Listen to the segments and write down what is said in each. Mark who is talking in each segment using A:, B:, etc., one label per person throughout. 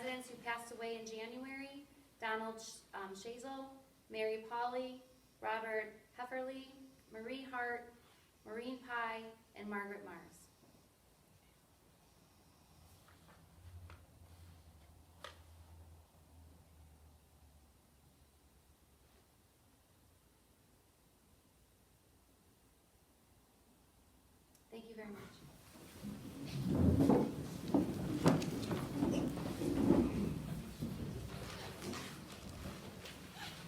A: residents who passed away in January: Donald Shazel, Mary Pauley, Robert Hefferly, Marie Hart, Maureen Pye, and Margaret Mars. Thank you very much.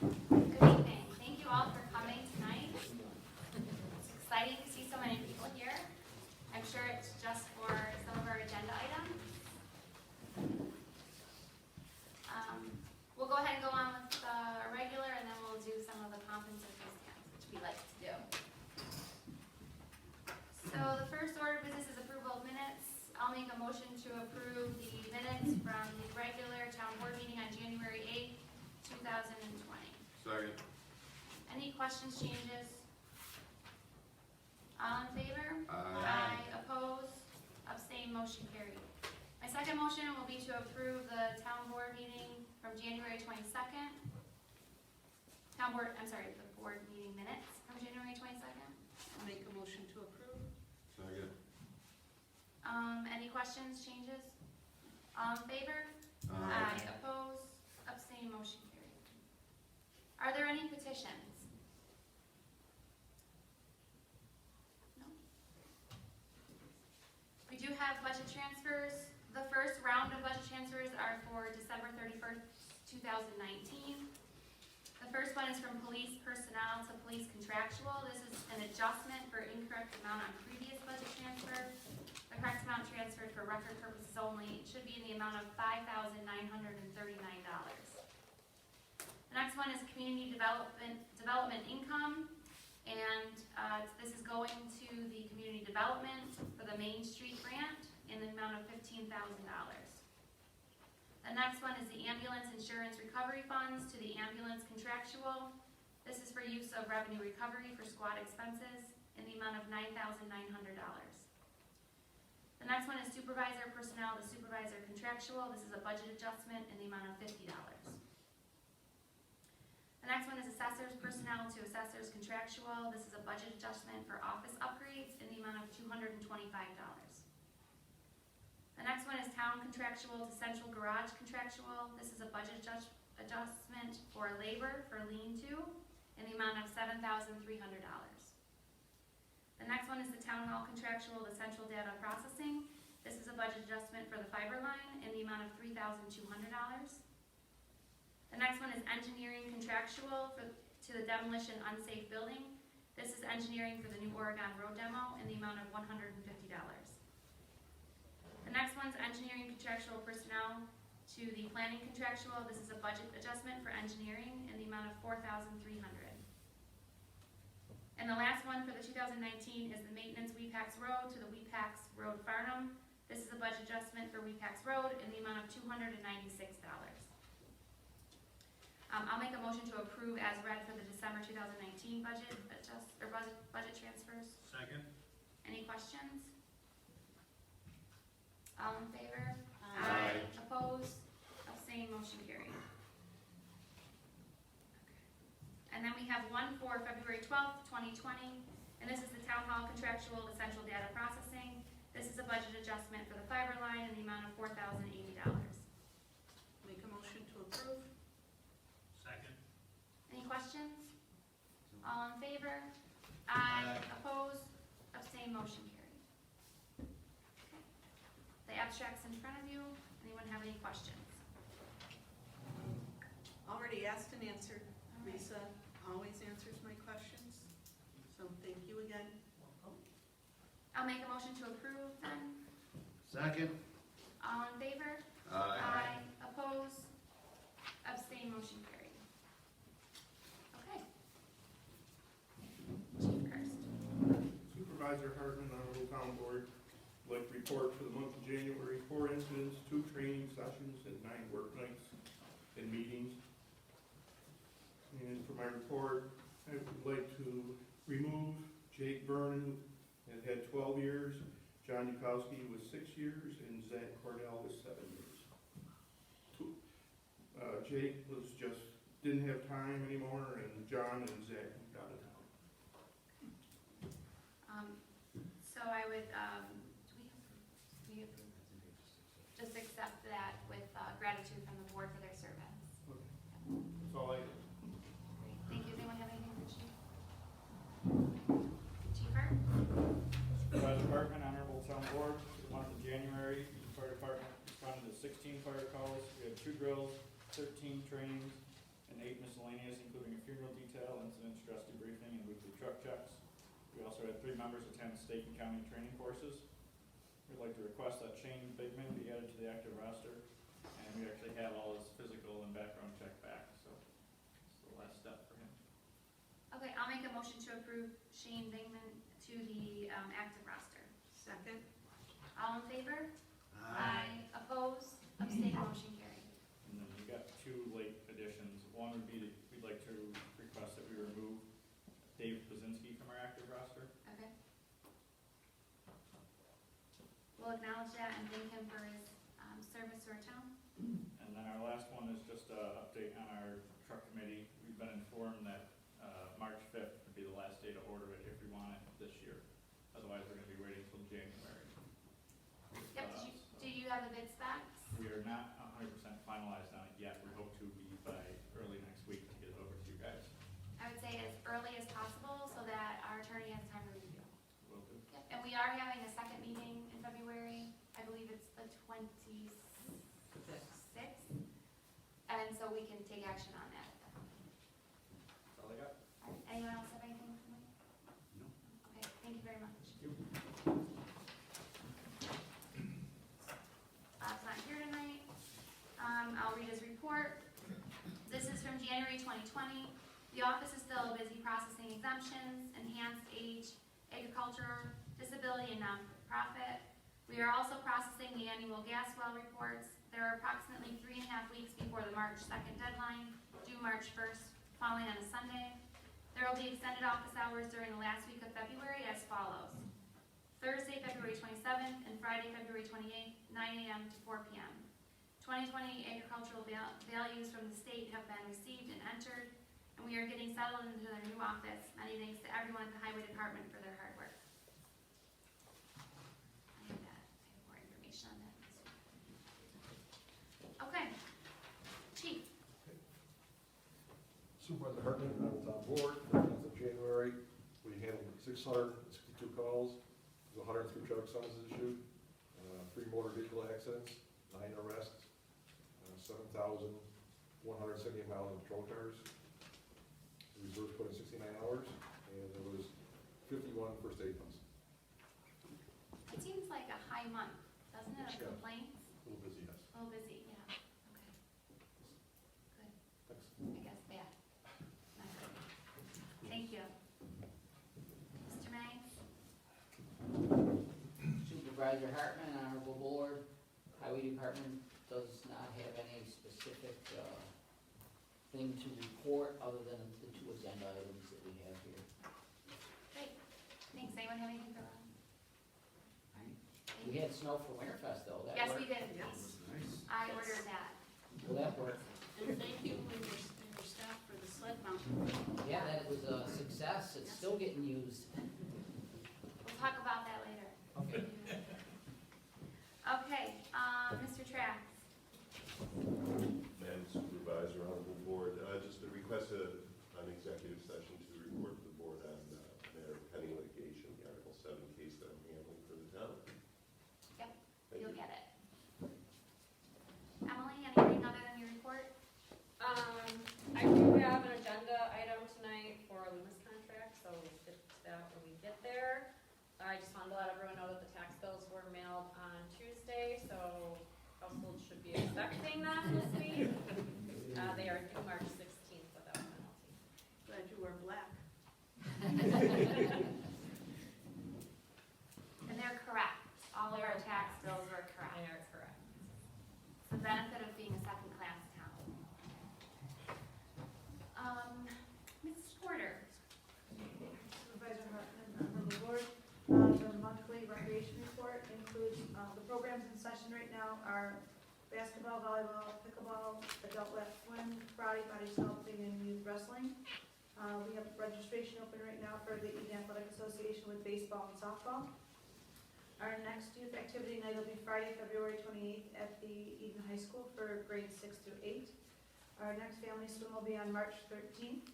A: Good evening. Thank you all for coming tonight. It's exciting to see so many people here. I'm sure it's just for some of our agenda items. We'll go ahead and go on with the regular, and then we'll do some of the pomp and circumstance, which we like to do. So the first order of business is approval of minutes. I'll make a motion to approve the minutes from the regular town board meeting on January 8th, 2020.
B: Second.
A: Any questions, changes? All in favor?
B: Aye.
A: Opposed? Abstained? Motion carried. My second motion will be to approve the town board meeting from January 22nd. The board meeting minutes from January 22nd.
C: I'll make a motion to approve.
B: Second.
A: Any questions, changes? All in favor?
B: Aye.
A: Opposed? Abstained? Motion carried. Are there any petitions? No. We do have budget transfers. The first round of budget transfers are for December 31st, 2019. The first one is from police personnel to police contractual. This is an adjustment for incorrect amount on previous budget transfer. The correct amount transferred for record purposes only should be in the amount of $5,939. The next one is community development income, and this is going to the community development for the Main Street grant in the amount of $15,000. The next one is the ambulance insurance recovery funds to the ambulance contractual. This is for use of revenue recovery for squad expenses in the amount of $9,900. The next one is supervisor personnel to supervisor contractual. This is a budget adjustment in the amount of $50. The next one is assessors personnel to assessors contractual. This is a budget adjustment for office upgrades in the amount of $225. The next one is town contractual to central garage contractual. This is a budget adjustment for labor for lean-to in the amount of $7,300. The next one is the town hall contractual to central data processing. This is a budget adjustment for the fiber line in the amount of $3,200. The next one is engineering contractual to the demolition unsafe building. This is engineering for the new Oregon road demo in the amount of $150. The next one's engineering contractual personnel to the planning contractual. This is a budget adjustment for engineering in the amount of $4,300. And the last one for the 2019 is the maintenance Weepax Road to the Weepax Road Farnham. This is a budget adjustment for Weepax Road in the amount of $296. I'll make a motion to approve as read for the December 2019 budget transfers.
B: Second.
A: Any questions? All in favor?
B: Aye.
A: Opposed? Abstained? Motion carried. And then we have one for February 12th, 2020, and this is the town hall contractual to central data processing. This is a budget adjustment for the fiber line in the amount of $4,080.
C: Make a motion to approve.
B: Second.
A: Any questions? All in favor? Aye. Opposed? Abstained? Motion carried. The abstract's in front of you. Anyone have any questions?
C: Already asked and answered.
A: All right.
C: Lisa always answers my questions, so thank you again.
A: I'll make a motion to approve then.
B: Second.
A: All in favor?
B: Aye.
A: Opposed? Abstained? Motion carried. Okay. Chief Kirst.
D: Supervisor Hartman, Honorable Town Board, would like to report for the month of January, 4 incidents, 2 training sessions, and 9 work nights and meetings. And for my report, I would like to remove Jake Vernon, that had 12 years, John Yukowski was 6 years, and Zach Cordell was 7 years. Jake didn't have time anymore, and John and Zach got it out.
A: So I would, do we approve? Just accept that with gratitude from the board for their service.
D: That's all I have.
A: Great, thank you. Does anyone have anything for Chief? Chief Hart?
E: Supervisor Hartman, Honorable Town Board, for the month of January, the fire department responded to 16 fire calls. We had 2 drills, 13 trainings, and 8 miscellaneous, including a funeral detail, incident stress debriefing, and weekly truck checks. We also had 3 members attend state and county training courses. We'd like to request that Shane Bigman be added to the active roster, and we actually have all his physical and background check back, so it's the last step for him.
A: Okay, I'll make a motion to approve Shane Bingman to the active roster.
C: Second?
A: All in favor? Opposed? Abstained? Motion carried.
E: And then you got 2 late additions. One would be that we'd like to request that we remove Dave Pazinski from our active roster.
A: Okay. We'll acknowledge that and thank him for his service to our town.
E: And then our last one is just an update on our truck committee. We've been informed that March 5th would be the last day to order it if we want it this year. Otherwise, we're going to be waiting until January.
A: Yep, do you have the bid specs?
E: We are not 100% finalized on it yet. We hope to be by early next week to get it over to you guys.
A: I would say as early as possible so that our attorney has time to review.
E: Will do.
A: Yep, and we are having a second meeting in February. I believe it's the 26th. And so we can take action on that at that point.
E: That's all I got.
A: All right, anyone else have anything for me?
B: No.
A: Okay, thank you very much. Bob's not here tonight. I'll read his report. This is from January 2020. The office is still busy processing exemptions, enhanced age, agriculture, disability, and nonprofit. We are also processing the annual gas well reports. There are approximately 3.5 weeks before the March 2nd deadline, due March 1st, falling on a Sunday. There will be extended office hours during the last week of February as follows. Thursday, February 27th, and Friday, February 28th, 9 a.m. to 4 p.m. 2020 agricultural values from the state have been received and entered, and we are getting settled into their new office. Many thanks to everyone at the Highway Department for their hard work. I have that. I have more information on that next week. Okay. Chief.
F: Supervisor Hartman, I was on board for the month of January. We handled 662 calls, there's 103 traffic summonses issued, 3 motor vehicle accidents, 9 arrests, 7,178 miles in patrol cars. The reserves put in 69 hours, and there was 51 first aid calls.
A: It seems like a high month, doesn't it, of
F: Yeah.
A: complaints?
F: A little busy, yes.
A: A little busy, yeah. Okay. Good.
F: Thanks.
A: I guess bad. Not good. Thank you. Mr. May?
G: Supervisor Hartman, Honorable Board, Highway Department does not have any specific thing to report other than the 2 agenda items that we have here.
A: Great. Thanks. Anyone have anything for Ron?
G: We had snow for Winterfest though, that
A: Yes,
G: worked.
A: we did.
C: Yes.
B: Nice.
A: I ordered that.
G: Well, that worked.
C: And thank you and your staff for the sled mount.
G: Yeah, that was a success, it's still getting used.
A: We'll talk about that later.
G: Okay.
A: Okay, Mr. Trax.
H: Madam Supervisor, Honorable Board, just a request an executive session to report to the board on matter of pending litigation, the Article 7 case that I'm handling for the town.
A: Yep,
H: Thank
A: you'll
H: you.
A: get it. Emily, anything other than your report?
I: I do have an agenda item tonight for a Loomis contract, so we'll get to that when we get there. I just wanted to let everyone know that the tax bills were mailed on Tuesday, so households should be expecting them this week. They are due March 16th without penalty.
C: Glad you wear black.
A: And they're correct. All of our tax bills are
I: They
A: correct.
I: are correct.
A: It's the benefit of being a second-class town. Mrs. Porter.
J: Supervisor Hartman, Honorable Board. The monthly recreation report includes, the programs in session right now are basketball, volleyball, pickleball, adult lap swim, karate, body sculpting, and youth wrestling. We have registration open right now for the Eden Athletic Association with baseball and softball. Our next youth activity night will be Friday, February 28th at the Eden High School for grades 6 through 8. Our next family swim will be on March 13th.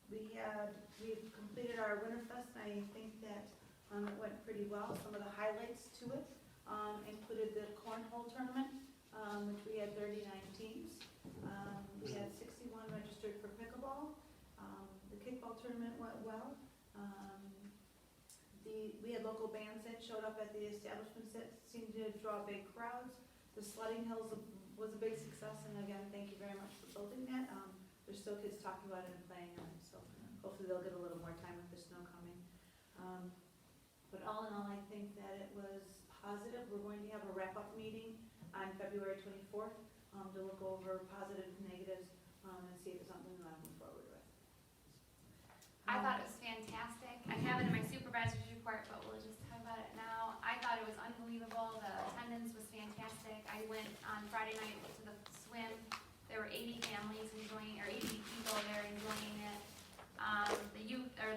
J: We've completed our Winterfest, and I think that it went pretty well. Some of the highlights to it included the cornhole tournament, which we had 39 teams. We had 61 registered for pickleball. The kickball tournament went well. We had local bands that showed up at the establishments that seemed to draw big crowds. The sledding hills was a big success, and again, thank you very much for building that. There's still kids talking about it and playing on it, so hopefully they'll get a little more time with the snow coming. But all in all, I think that it was positive. We're going to have a wrap-up meeting on February 24th to look over positives and negatives and see if it's something we want to move forward with.
A: I thought it was fantastic. I have it in my supervisor's report, but we'll just talk about it now. I thought it was unbelievable. The attendance was fantastic. I went on Friday night to the swim. There were 80 families enjoying, or 80 people there enjoying it.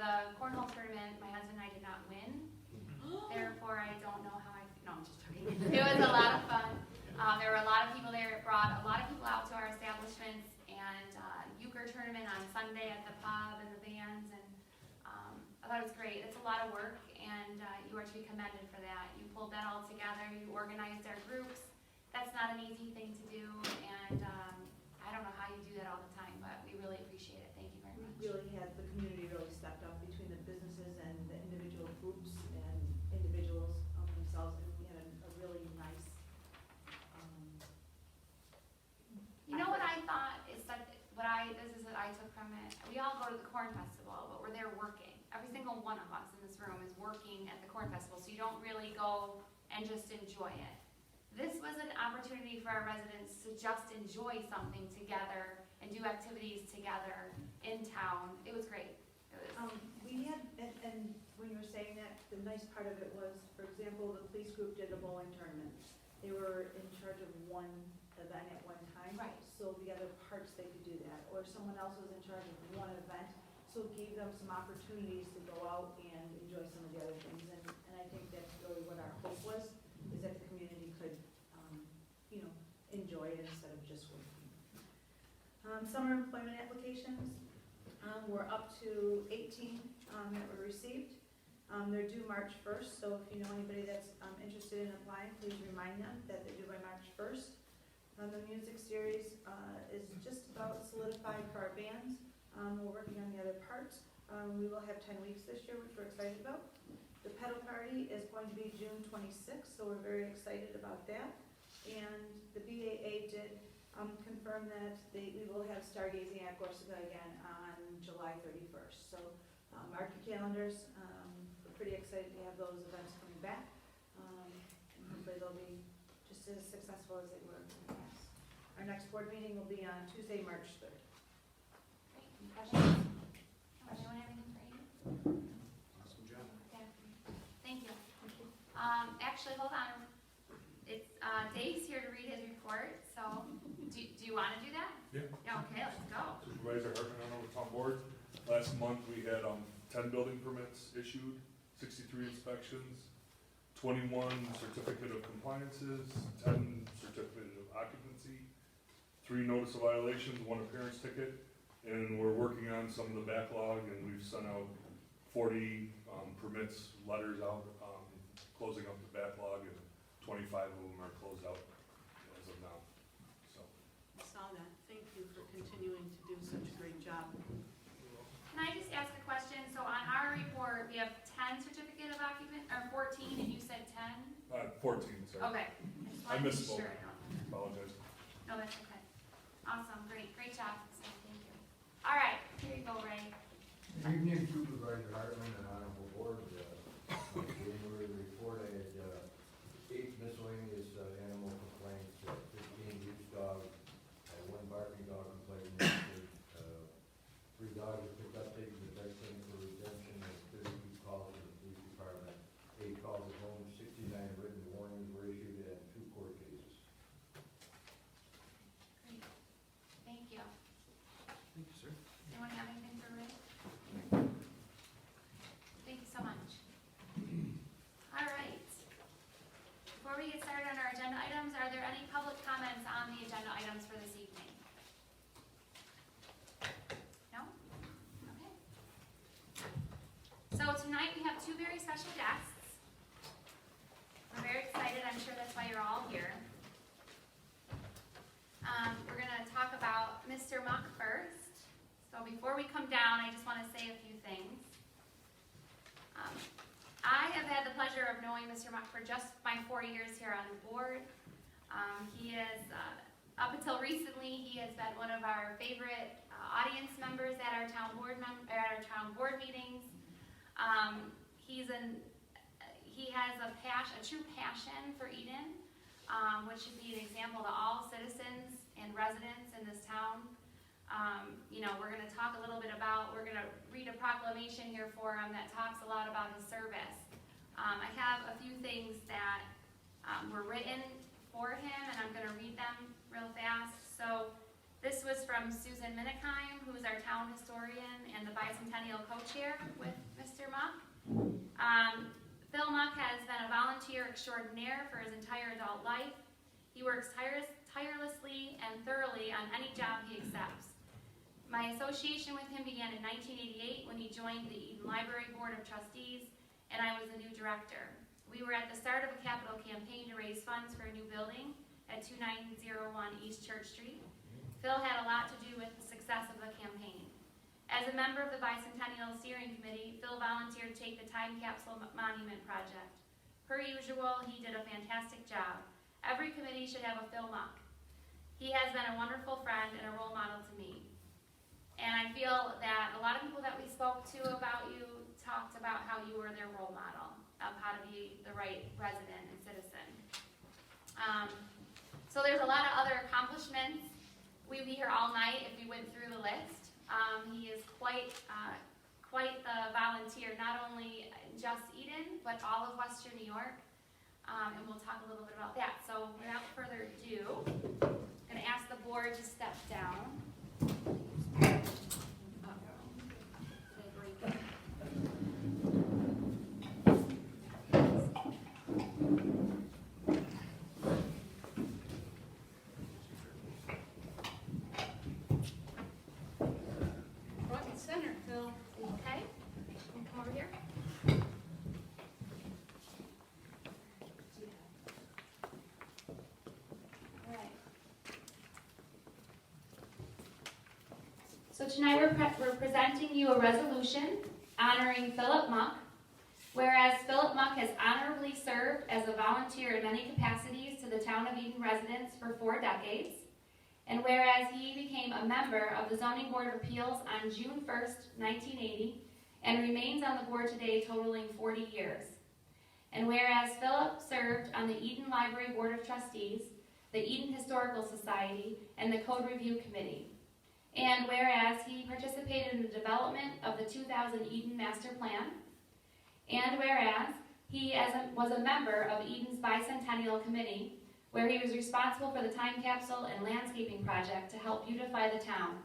A: The cornhole tournament, my husband and I did not win. Therefore, I don't know how no, I'm just joking. It was a lot of fun. There were a lot of people there. It brought a lot of people out to our establishments, and euchre tournament on Sunday at the pub and the bands, and I thought it was great. It's a lot of work, and you are to be commended for that. You pulled that all together. You organized our groups. That's not an easy thing to do, and I don't know how you do that all the time, but we really appreciate it. Thank you very much.
J: The community really stepped up between the businesses and the individual groups and individuals themselves, and we had a really nice.
A: You know what I thought is that this is what I took from it. We all go to the corn festival, but we're there working. Every single one of us in this room is working at the corn festival, so you don't really go and just enjoy it. This was an opportunity for our residents to just enjoy something together and do activities together in town. It was great.
J: We had, and when you were saying that, the nice part of it was, for example, the police group did a bowling tournament. They were in charge of one event at one time.
A: Right.
J: So the other parts, they could do that. Or someone else was in charge of one event, so it gave them some opportunities to go out and enjoy some of the other things. And I think that's really what our hope was, is that the community could, enjoy it instead of just working. Summer employment applications, we're up to 18 that were received. They're due March 1st, so if you know anybody that's interested in applying, please remind them that they're due by March 1st. The music series is just about solidified for our bands. We're working on the other parts. We will have 10 weeks this year, which we're excited about. The pedal party is going to be June 26th, so we're very excited about that. And the BAA did confirm that we will have stargazing at Corsica again on July 31st. So mark your calendars. We're pretty excited to have those events coming back. And hopefully they'll be just as successful as they were in the past. Our next board meeting will be on Tuesday, March 3rd.
A: Great. Any questions? Anyone have anything for you?
B: Awesome job.
A: Okay. Thank you. Actually, hold on. It's Dave's here to read his report, so do you want to do that?
K: Yeah.
A: Okay, let's go.
K: Supervisor Hartman, on the town board. Last month, we had 10 building permits issued, 63 inspections, 21 certificate of compliances, 10 certificate of occupancy, 3 notice of violations, 1 appearance ticket, and we're working on some of the backlog, and we've sent out 40 permits, letters out, closing up the backlog, and 25 of them are closed out as of now, so.
C: I saw that. Thank you for continuing to do such a great job.
A: Can I just ask a question? So on our report, we have 10 certificate of occupant, or 14, and you said 10?
K: 14, sorry.
A: Okay.
K: I
A: just wanted to be
K: misspoke.
A: sure.
K: Apologize.
A: No, that's okay. Awesome, great job. So thank you. All right, here you go, Ray.
L: Good evening, Supervisor Hartman and Honorable Board. On the January report, I had 8 miscellaneous animal complaints, 15 use dogs, 1 barking dog complaint, 3 dogs were picked up, taken to vet clinic for redemption, and 32 calls to the police department, 8 calls at home, 69 written warnings were issued, and 2 court cases.
A: So tonight we have two very special guests. We're very excited, I'm sure that's why you're all here. We're gonna talk about Mr. Muck first. So before we come down, I just wanna say a few things. I have had the pleasure of knowing Mr. Muck for just my 4 years here on the board. He is, up until recently, he has been one of our favorite audience members at our town board meetings. He has a true passion for Eden, which should be an example to all citizens and residents in this town. We're going to talk a little bit we're going to read a proclamation here for him that talks a lot about his service. I have a few things that were written for him, and I'm going to read them real fast. So this was from Susan Minnekheim, who is our town historian and the bicentennial co-chair with Mr. Muck. Phil Muck has been a volunteer extraordinaire for his entire adult life. He works tirelessly and thoroughly on any job he accepts. My association with him began in 1988 when he joined the Eden Library Board of Trustees, and I was the new director. We were at the start of a capital campaign to raise funds for a new building at 2901 East Church Street. Phil had a lot to do with the success of the campaign. As a member of the Bicentennial Steering Committee, Phil volunteered to take the Time Capsule Monument project. Per usual, he did a fantastic job. Every committee should have a Phil Muck. He has been a wonderful friend and a role model to me. And I feel that a lot of people that we spoke to about you talked about how you were their role model of how to be the right resident and citizen. So there's a lot of other accomplishments. We'd be here all night if we went through the list. He is quite the volunteer, not only just Eden, but all of Western New York. And we'll talk a little bit about that. So without further ado, I'm going to ask the board to step down.
C: Front and center, Phil.
A: Okay, come over here. All right. So tonight we're presenting you a resolution honoring Philip Muck. Whereas Philip Muck has honorably served as a volunteer in many capacities to the town of Eden residents for 4 decades. And whereas he became a member of the Zoning Board of Appeals on June 1st, 1980, and remains on the board today totaling 40 years. And whereas Philip served on the Eden Library Board of Trustees, the Eden Historical Society, and the Code Review Committee. And whereas he participated in the development of the 2000 Eden Master Plan. And whereas he was a member of Eden's Bicentennial Committee, where he was responsible for the time capsule and landscaping project to help beautify the town.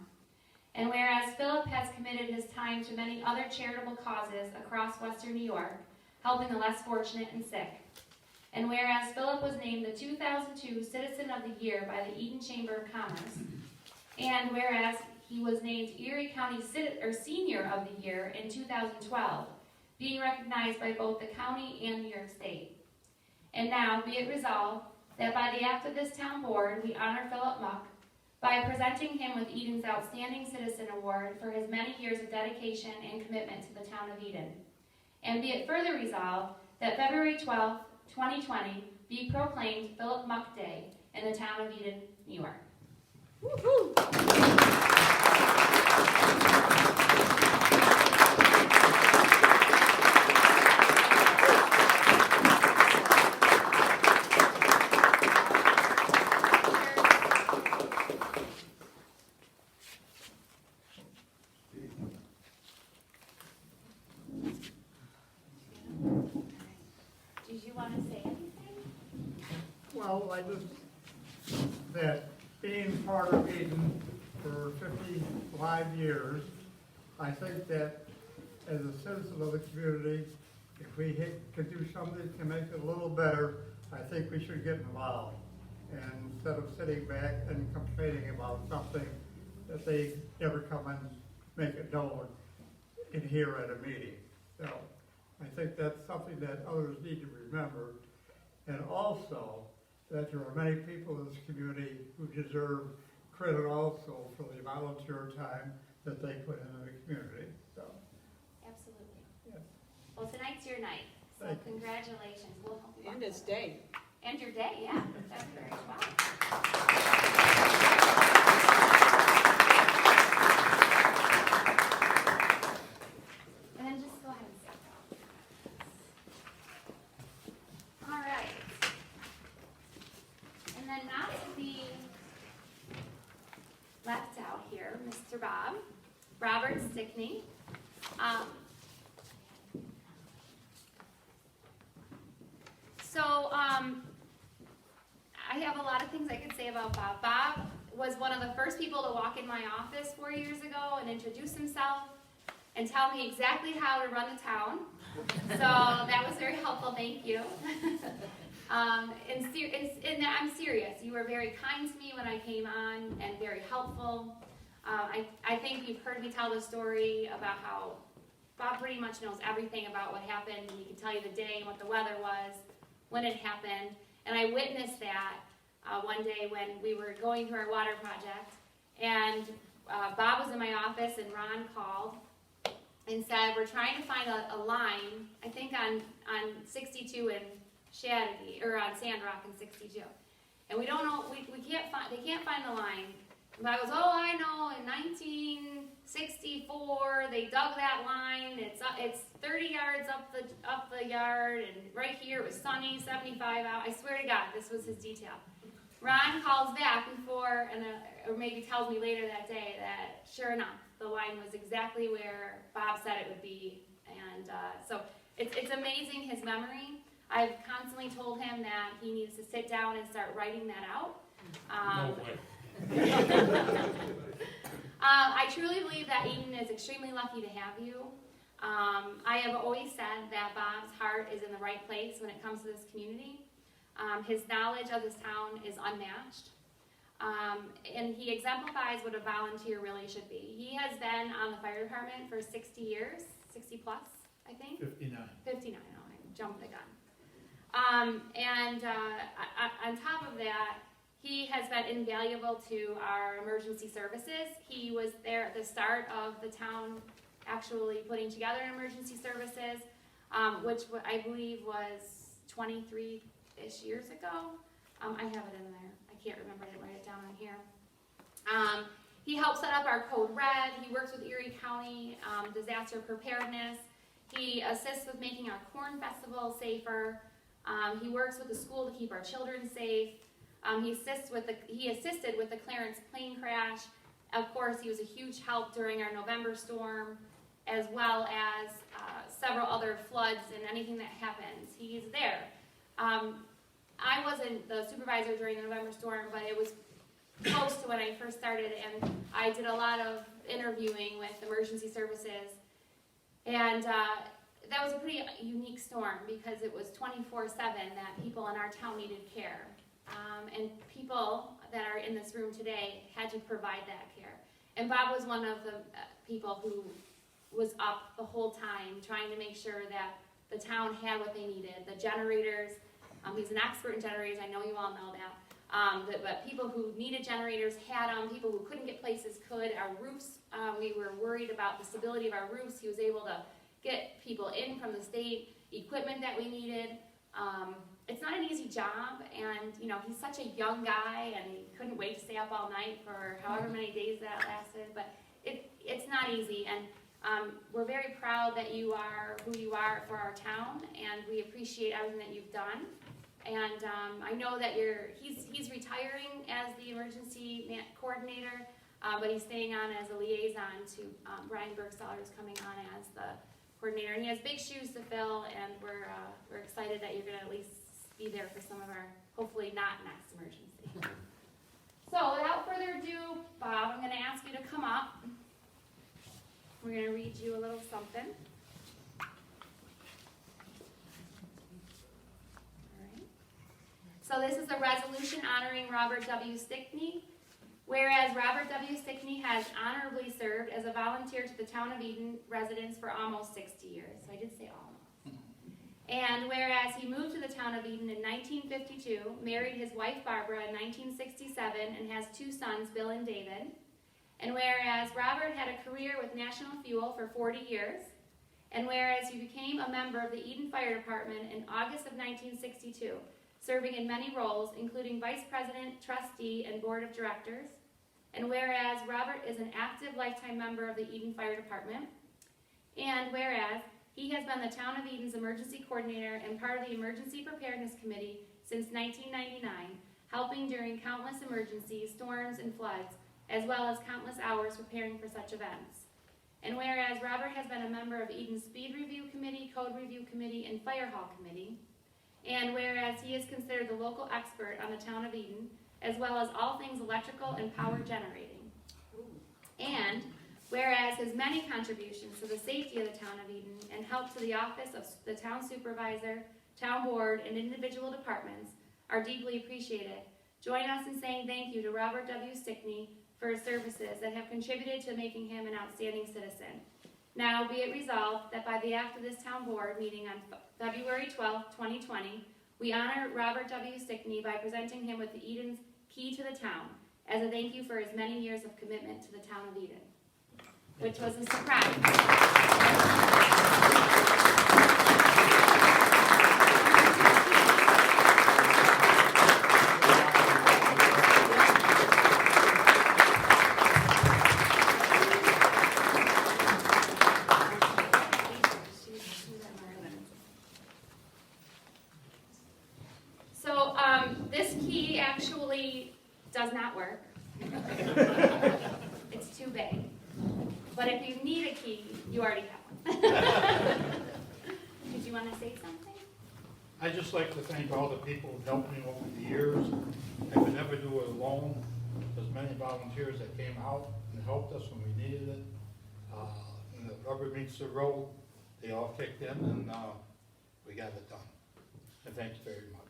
A: And whereas Philip has committed his time to many other charitable causes across Western New York, helping the less fortunate and sick. And whereas Philip was named the 2002 Citizen of the Year by the Eden Chamber of Commerce. And whereas he was named Erie County Senior of the Year in 2012, being recognized by both the county and New York State. And now, be it resolved that by the act of this town board, we honor Philip Muck by presenting him with Eden's Outstanding Citizen Award for his many years of dedication and commitment to the town of Eden. And be it further resolved that February 12th, 2020 be proclaimed Philip Muck Day in the town of Eden, New York. Woo-hoo! Did you want to say anything?
M: Well, I just, that being part of Eden for 55 years, I think that as a citizen of the community, if we could do something to make it a little better, I think we should get involved. And instead of sitting back and complaining about something that they never come and make it known in here at a meeting. So I think that's something that others need to remember. And also, that there are many people in this community who deserve credit also for the volunteer time that they put into the community, so.
A: Absolutely.
M: Yeah.
A: Well, tonight's your night, so
M: Thank you.
A: congratulations. We'll
C: And his day.
A: And your day, yeah. That's very well. And then just go ahead and sit down. All right. And then not to be left out here, Mr. Bob, Robert Stickney. I have a lot of things I could say about Bob. Bob was one of the first people to walk in my office 4 years ago and introduce himself and tell me exactly how to run the town. So that was very helpful, thank you. And I'm serious, you were very kind to me when I came on and very helpful. I think you've heard me tell the story about how Bob pretty much knows everything about what happened, and he can tell you the day and what the weather was, when it happened. And I witnessed that one day when we were going through our water project, and Bob was in my office, and Ron called and said, we're trying to find a line, I think on 62 in Shadady, or on Sandrock in 62. And we don't know, they can't find the line. And I goes, oh, I know, in 1964, they dug that line, it's 30 yards up the yard, and right here it was sunny, 75 out. I swear to God, this was his detail. Ron calls back before, or maybe tells me later that day that sure enough, the line was exactly where Bob said it would be. And so it's amazing his memory. I've constantly told him that he needs to sit down and start writing that out.
K: No way.
A: I truly believe that Eden is extremely lucky to have you. I have always said that Bob's heart is in the right place when it comes to this community. His knowledge of this town is unmatched. And he exemplifies what a volunteer really should be. He has been on the fire department for 60 years, 60 plus, I think.
B: 59.
A: 59, oh, I jumped the gun. On top of that, he has been invaluable to our emergency services. He was there at the start of the town actually putting together emergency services, which I believe was 23-ish years ago. I have it in there. I can't remember. I didn't write it down on here. He helped set up our Code Red. He works with Erie County disaster preparedness. He assists with making our corn festival safer. He works with the school to keep our children safe. He assisted with the Clarence plane crash. Of course, he was a huge help during our November storm, as well as several other floods and anything that happens. He's there. I wasn't the supervisor during the November storm, but it was close to when I first started, and I did a lot of interviewing with emergency services. And that was a pretty unique storm because it was 24/7 that people in our town needed care. And people that are in this room today had to provide that care. And Bob was one of the people who was up the whole time trying to make sure that the town had what they needed. The generators, he's an expert in generators, I know you all know that. But people who needed generators had them, people who couldn't get places could. Our roofs, we were worried about the stability of our roofs. He was able to get people in from the state, equipment that we needed. It's not an easy job, and you know, he's such a young guy, and he couldn't wait to stay up all night for however many days that lasted, but it's not easy, and we're very proud that you are who you are for our town, and we appreciate everything that you've done. And I know that he's retiring as the emergency coordinator, but he's staying on as a liaison to Brian Bergstaller, who's coming on as the coordinator, and he has big shoes to fill, and we're excited that you're going to at least be there for some of our, hopefully not next emergency. So without further ado, Bob, I'm going to ask you to come up. We're going to read you a little something. All right. So this is a resolution honoring Robert W. Stickney. Whereas Robert W. Stickney has honorably served as a volunteer to the town of Eden residents for almost 60 years. So I did say almost. And whereas he moved to the town of Eden in 1952, married his wife Barbara in 1967, and has 2 sons, Bill and David. And whereas Robert had a career with National Fuel for 40 years, and whereas he became a member of the Eden Fire Department in August of 1962, serving in many roles, including Vice President, Trustee, and Board of Directors. And whereas Robert is an active lifetime member of the Eden Fire Department, and whereas he has been the Town of Eden's Emergency Coordinator and part of the Emergency Preparedness Committee since 1999, helping during countless emergencies, storms, and floods, as well as countless hours preparing for such events. And whereas Robert has been a member of Eden's Speed Review Committee, Code Review Committee, and Fire Hall Committee, and whereas he is considered the local expert on the Town of Eden, as well as all things electrical and power generating. And whereas his many contributions to the safety of the Town of Eden and help to the office of the Town Supervisor, Town Board, and individual departments are deeply appreciated, join us in saying thank you to Robert W. Stickney for his services that have contributed to making him an outstanding citizen. Now be it resolved that by the act of this Town Board meeting on February 12, 2020, we honor Robert W. Stickney by presenting him with the Eden's Key to the Town as a thank you for his many years of commitment to the Town of Eden, which was a surprise. So, this key actually does not work. It's too big. But if you need a key, you already have one. Did you want to say something?
M: I'd just like to thank all the people who helped me over the years. I could never do it alone. There's many volunteers that came out and helped us when we needed it. When the rubber meets the road, they all kicked in and we got it done. And thank you very much.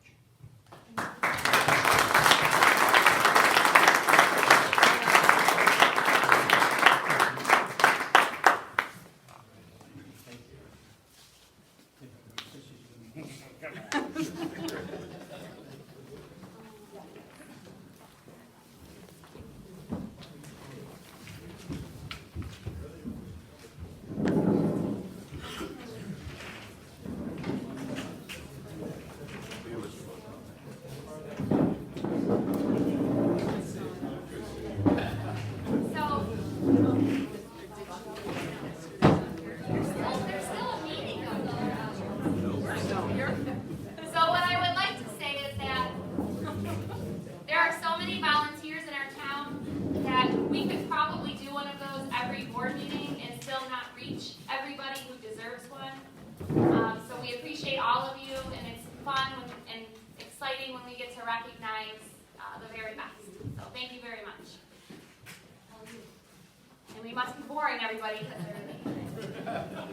A: Everybody,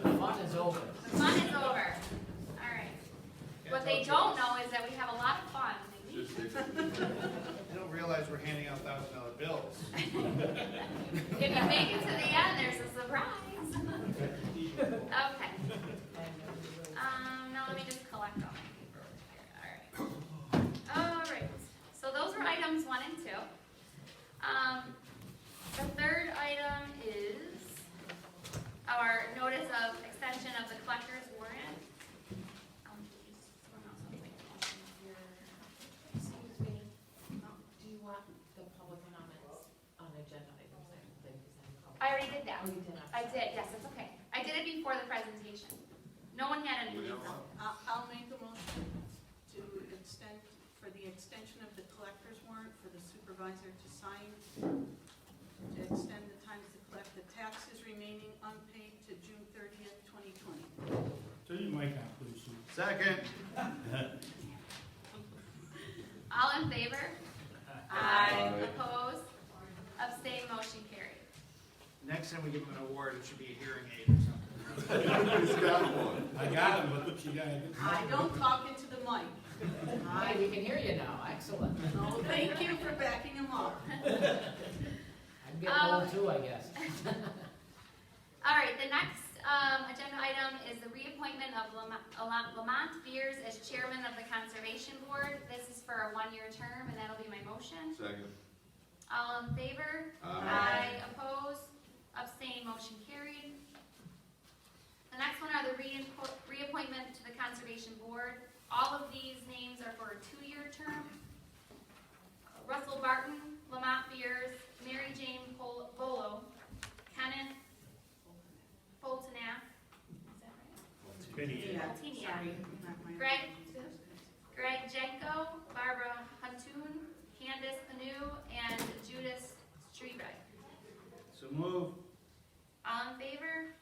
G: The fun is over.
A: the fun is over. All right. What they don't know is that we have a lot of fun.
B: You don't realize we're handing out $1,000 bills.
A: If you make it to the end, there's a surprise. Okay. Now let me just collect all my paper here. All right. So those were items 1 and 2. The third item is our notice of extension of the collector's warrant.
N: Excuse me, do you want the public comments on agenda items? I don't think there's any public.
A: I already did that.
N: Oh, you did?
A: I did, yes, it's okay. I did it before the presentation. No one had anything.
C: I'll make a motion to extend, for the extension of the collector's warrant for the supervisor to sign, to extend the time to collect the taxes remaining unpaid to June 30th, 2020.
M: Turn your mic on, please, Sue.
B: Second.
A: All in favor?
B: Aye.
A: Opposed? Abstained, motion carried.
B: Next time we give them an award, it should be a hearing aid or something.
H: He's got one.
M: I got him, but you got it.
C: I don't talk into the mic.
G: Hi, we can hear you now, excellent.
C: Oh, thank you for backing him up.
G: I'm getting old too, I guess.
A: All right, the next agenda item is the reappointment of Lamont Beers as chairman of the Conservation Board. This is for a one-year term, and that'll be my motion.
H: Second.
A: All in favor?
H: Aye.
A: Opposed? Abstained? Motion carried. The next one are the reappointment to the Conservation Board. All of these names are for a two-year term. Russell Barton, Lamont Beers, Mary Jane Bolo, Kenneth Foltinath, is that right? Foltiniak. Greg Jenko, Barbara Huntoon, Candace Panu, and Judith Strebrick.
B: So move.
A: All in favor?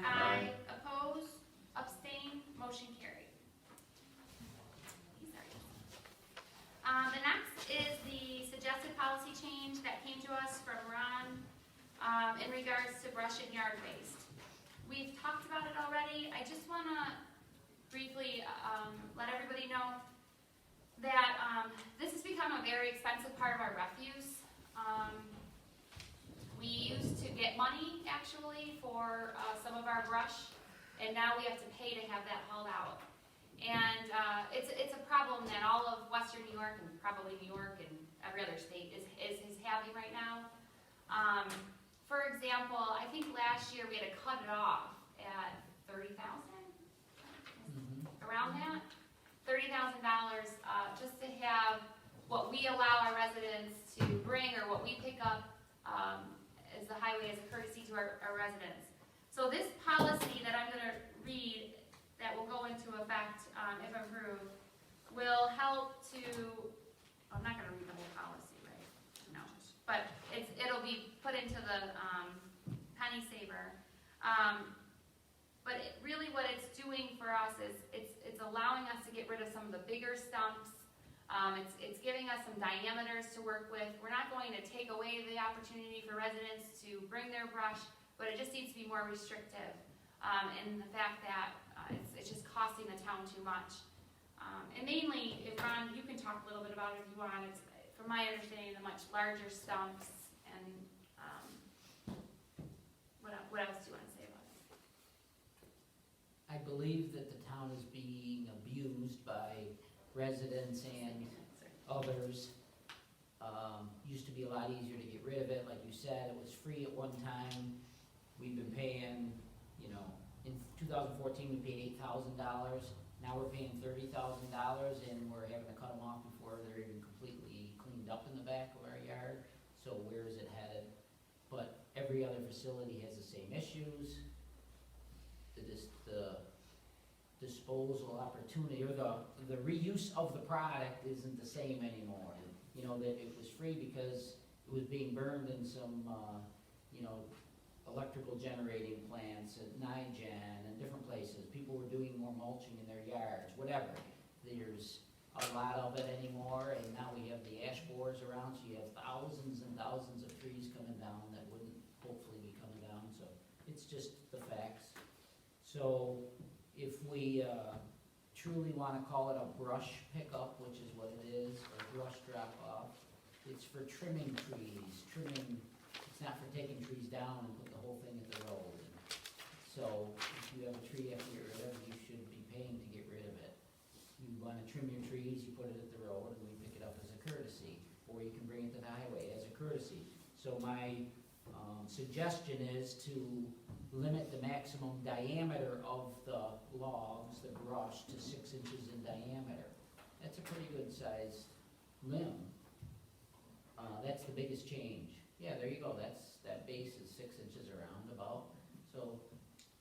A: Aye. Opposed? Abstained? Motion carried. The next is the suggested policy change that came to us from Ron in regards to brush and yard waste. We've talked about it already. I just want to briefly let everybody know that this has become a very expensive part of our refuse. We used to get money actually for some of our brush, and now we have to pay to have that hauled out. And it's a problem that all of Western New York and probably New York and every other state is having right now. For example, I think last year we had to cut it off at $30,000, around that, $30,000 just to have what we allow our residents to bring or what we pick up as the highway as a courtesy to our residents. So this policy that I'm going to read that will go into effect if approved will help to, I'm not going to read the whole policy, right? No, but it'll be put into the penny saver. But really what it's doing for us is it's allowing us to get rid of some of the bigger stumps. It's giving us some diameters to work with. We're not going to take away the opportunity for residents to bring their brush, but it just needs to be more restrictive in the fact that it's just costing the town too much. And mainly, if Ron, you can talk a little bit about it if you want. It's, from my understanding, the much larger stumps. And what else do you want to say about it?
G: I believe that the town is being abused by residents and others. Used to be a lot easier to get rid of it. Like you said, it was free at one time. We've been paying, you know, in 2014 we paid $8,000. Now we're paying $30,000 and we're having to cut them off before they're even completely cleaned up in the back of our yard. So where is it headed? But every other facility has the same issues. The disposal opportunity or the reuse of the product isn't the same anymore. You know, that it was free because it was being burned in some, you know, electrical generating plants at NIGEN and different places. People were doing more mulching in their yards, whatever. There's a lot of it anymore, and now we have the ash borers around, so you have thousands and thousands of trees coming down that wouldn't hopefully be coming down, so it's just the facts. So if we truly want to call it a brush pickup, which is what it is, or brush drop-off, it's for trimming trees, it's not for taking trees down and put the whole thing at the road. So if you have a tree after you get rid of it, you should be paying to get rid of it. You want to trim your trees, you put it at the road, and we pick it up as a courtesy, or you can bring it to the highway as a courtesy. So my suggestion is to limit the maximum diameter of the logs, the brush, to 6 inches in diameter. That's a pretty good sized limb. That's the biggest change. Yeah, there you go, that base is 6 inches around about, so.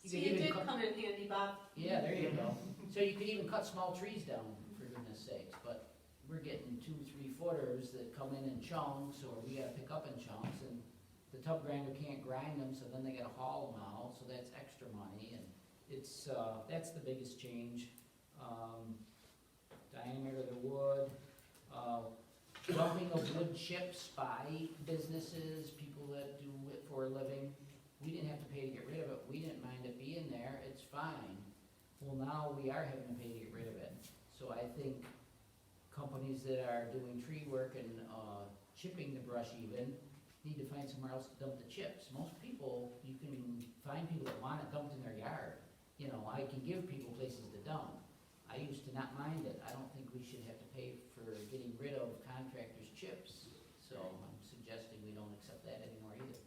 C: So you did come in handy, Bob.
G: Yeah, there you go. So you could even cut small trees down, for goodness sakes, but we're getting 2-3 footers that come in chunks, or we gotta pick up in chunks, and the tub grinder can't grind them, so then they gotta haul them out, so that's extra money, and it's, that's the biggest change. Diameter of the wood, dumping of wood chips by businesses, people that do it for a living. We didn't have to pay to get rid of it, we didn't mind it being there, it's fine. Well, now we are having to pay to get rid of it. So I think companies that are doing tree work and chipping the brush even need to find somewhere else to dump the chips. Most people, you can find people that want it dumped in their yard. You know, I can give people places to dump. I used to not mind it. I don't think we should have to pay for getting rid of contractors' chips. So I'm suggesting we don't accept that anymore either.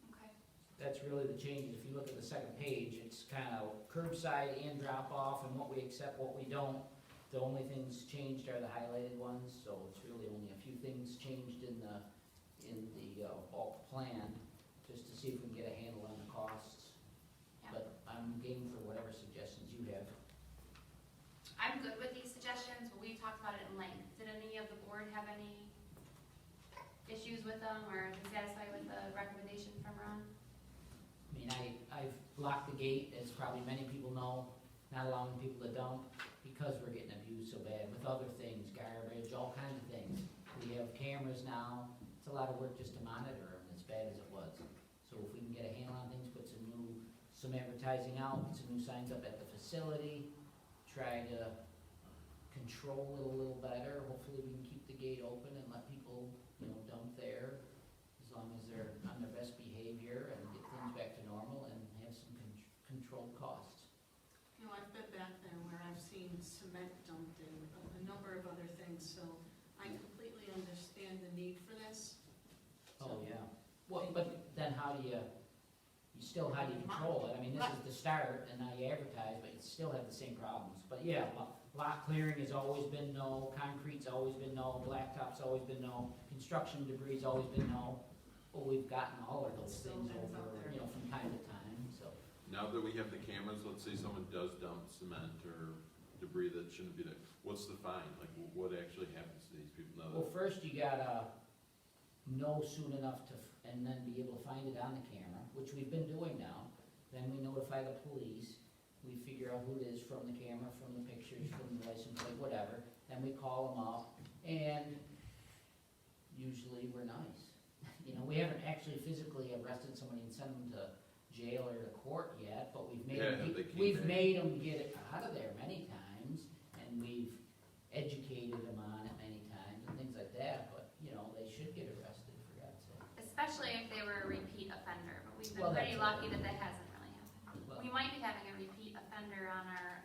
A: Okay.
G: That's really the changes. If you look at the second page, it's kind of curbside and drop off and what we accept, what we don't. The only things changed are the highlighted ones, so it's really only a few things changed in the bulk plan, just to see if we can get a handle on the costs.
A: Yeah.
G: But I'm game for whatever suggestions you have.
A: I'm good with these suggestions, but we talked about it in length. Did any of the board have any issues with them or been satisfied with the recommendation from Ron?
G: I mean, I've blocked the gate, as probably many people know, not allowing people to dump, because we're getting abused so bad with other things, garbage, all kinds of things. We have cameras now, it's a lot of work just to monitor them, as bad as it was. So if we can get a handle on things, put some advertising out, put some new signs up at the facility, try to control it a little better, hopefully we can keep the gate open and let people, you know, dump there, as long as they're on their best behavior and get things back to normal and have some controlled costs.
C: You know, I've been back there where I've seen cement dumped and a number of other things, so I completely understand the need for this.
G: Oh, yeah. Well, but then how do you control it? I mean, this is the start, and now you advertise, but you still have the same problems. But yeah, lot clearing has always been no, concrete's always been no, blacktop's always been no, construction debris's always been no. Well, we've gotten all of those
C: Still
G: things
C: ends up
G: over,
C: there.
G: you know, from time to time, so.
O: Now that we have the cameras, let's say someone does dump cement or debris that shouldn't be there, what's the fine? Like, what actually happens to these people now
G: Well,
O: that?
G: first you gotta know soon enough and then be able to find it on the camera, which we've been doing now. Then we notify the police, we figure out who it is from the camera, from the pictures, from the license plate, whatever. Then we call them up, and usually we're nice. You know, we haven't actually physically arrested somebody and sent them to jail or to court yet, but we've made
O: Yeah,
G: them,
O: they came
G: we've
O: back.
G: made them get it out of there many times, and we've educated them on it many times and things like that, but, you know, they should get arrested, for God's sake.
A: Especially if they were a repeat offender, but we've been
G: Well,
A: pretty
G: that's-
A: lucky that that hasn't really happened.
G: Well-
A: We might be having a repeat offender on our,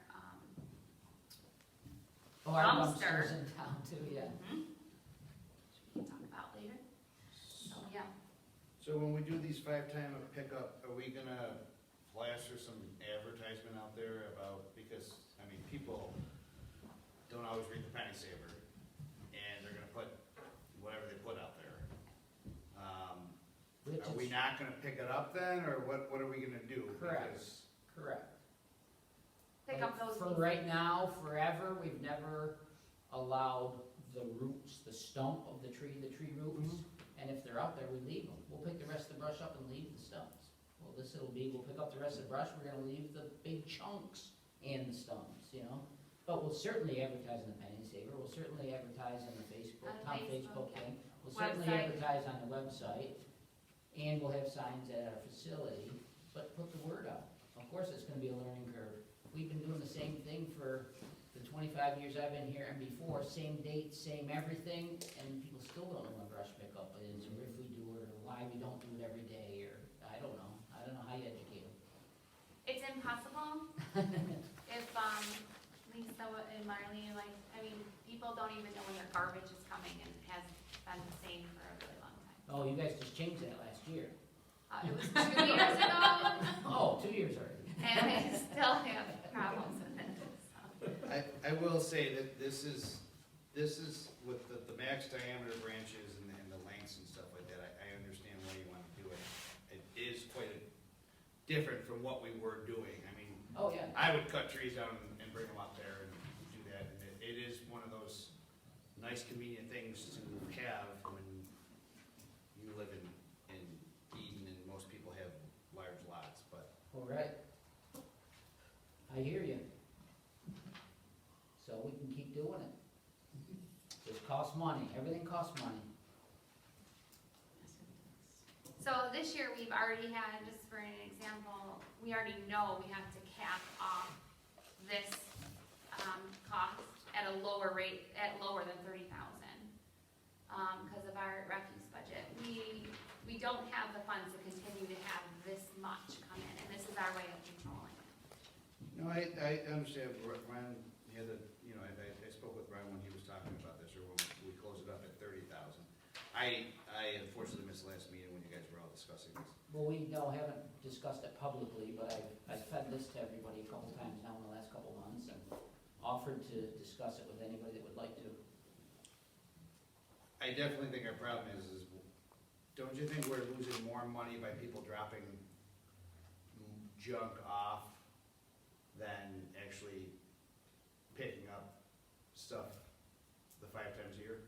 G: Oh, our
A: dumpster.
G: dumpsters in town too, yeah.
A: which we can talk about later. So, yeah.
B: So when we do these 5-time pickup, are we gonna plaster some advertisement out there about, because, I mean, people don't always read the penny saver, and they're gonna put whatever they put out there.
G: Which
B: Are we
G: is
B: not gonna pick it up then, or what are we gonna do?
G: Correct.
B: Because-
G: correct.
A: Pick up those.
G: For right now, forever, we've never allowed the roots, the stump of the tree roots. And if they're out there, we leave them. We'll pick the rest of the brush up and leave the stumps. Well, this it'll be, we'll pick up the rest of the brush, we're gonna leave the big chunks and the stumps, you know? But we'll certainly advertise in the Penny Saver, we'll certainly advertise on the Facebook,
A: On
G: town
A: Facebook,
G: Facebook thing. We'll
A: Website.
G: certainly advertise on the website, and we'll have signs at our facility, but put the word out. Of course, it's gonna be a learning curve. We've been doing the same thing for the 25 years I've been here and before, same date, same everything, and people still don't know when brush pickup is, or if we do it, or why we don't do it every day, or, I don't know how you educate them.
A: It's impossible if, Lisa and Marlene, like, I mean, people don't even know when their garbage is coming and it has been the same for a really long time.
G: Oh, you guys just changed that last year.
A: It was 2 years ago,
G: Oh, 2 years already.
A: and we still have problems with it, so.
B: I will say that this is with the max diameter branches and the lengths and stuff like that, I understand why you want to do it. It is quite different from what we were doing. I mean,
G: Oh, yeah.
B: I would cut trees down and bring them up there and do that, and it is one of those nice convenient things to have when you live in Eden and most people have large lots, but.
G: All right. I hear you. So we can keep doing it. It costs money, everything costs money.
A: So this year, we've already had, just for an example, we already know we have to cap off this, cost at a lower rate, at lower than 30,000, because of our refuse budget. we don't have the funds to continue to have this much come in, and this is our way of controlling it.
B: No, I understand, Ryan, yeah, I spoke with Ryan when he was talking about this, or when we closed it up at 30,000. I unfortunately missed the last meeting when you guys were all discussing this.
G: Well, we haven't discussed it publicly, but I've fed this to everybody a couple times now in the last couple months and offered to discuss it with anybody that would like to.
B: I definitely think our problem is don't you think we're losing more money by people dropping junk off than actually picking up stuff the 5 times a year?